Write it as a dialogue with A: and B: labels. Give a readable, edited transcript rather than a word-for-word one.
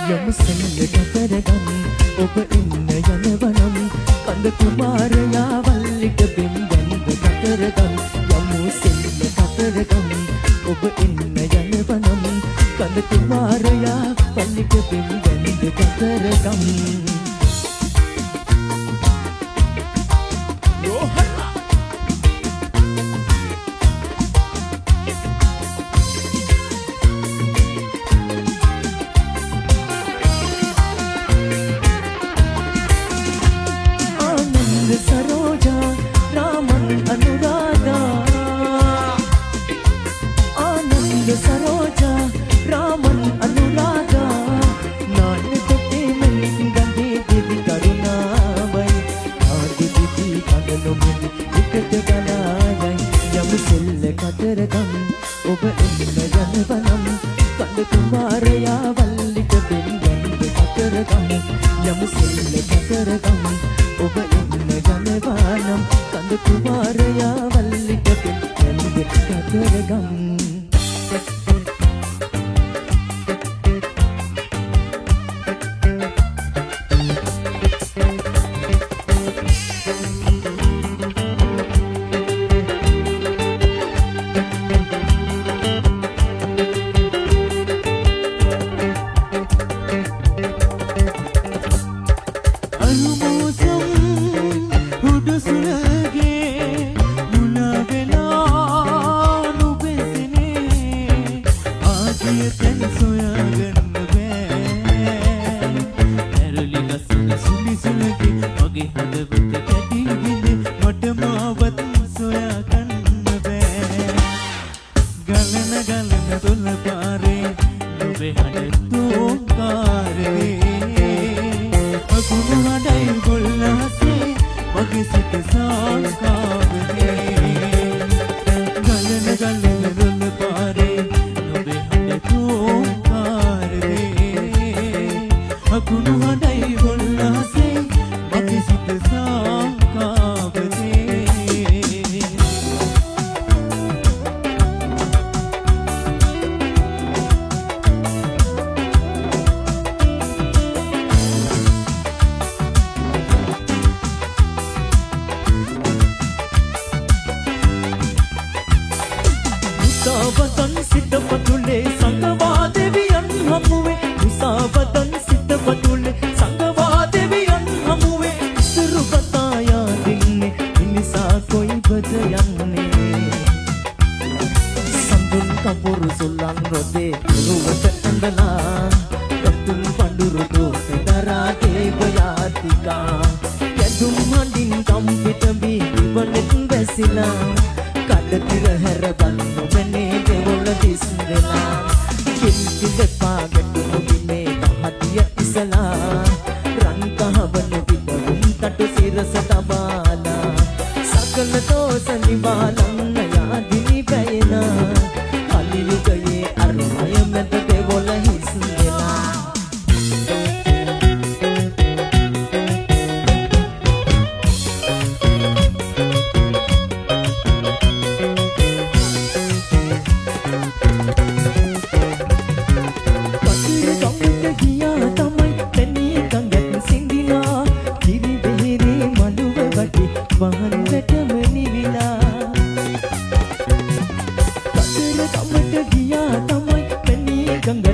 A: යමු සෙල්ල කතරගම් ඔබ එන්න යනවනම් කඳ කුමාරයා වල්ලිට බිම් බැඳ කතරගම් යමු සෙල්ල කතරගම් ඔබ එන්න යනවනම් කඳ කුමාරයා වල්ලිට බිම් බැඳ කතරගම් सरोजा रामन अनुराधा आनंद सरोजा रामन अनुराधा नाट्यते मन गंगे देवी करुणा वै आदि दिति कगनो मिलि विकट गलाय यम सेल्ल कතරගම් ඔබ එන්න යනවනම් කඳ කුමාරයා වල්ලිට බෙන්ගන්ද කතරගම් යම සෙල්ල කතරගම් ඔබ එන්න යනවනම් කඳ කුමාරයා වල්ලිට බෙන්ගන්ද කතරගම් मुसावदन सिद्ध पटुले संगवा देवियन हमुवे मुसावदन सिद्ध पटुले संगवा देवियन हमुवे सुरुगताया दिन्ने निसा कोई बजयन्ने संदुन कपुरु सुल्लान रोदे रुवत अंदला कतुल पंडुरु दोसे दरा देवयातिका यदुम हंडिन कंपित बी वनेत बेसिला කඩතිර හැරගන්න වෙන්නේ දෙවොල දිස්දලා කිල්ති දෙපා ගැටුණු බිමේ තහතිය ඉසලා රන් කහවන පිටුම් තටු සිරස තබාලා සකල දෝෂ නිවාලන්න යාදිනි බැයනා කලියුගයේ අරුණය මැද දෙවොල හිස්දලා गंगा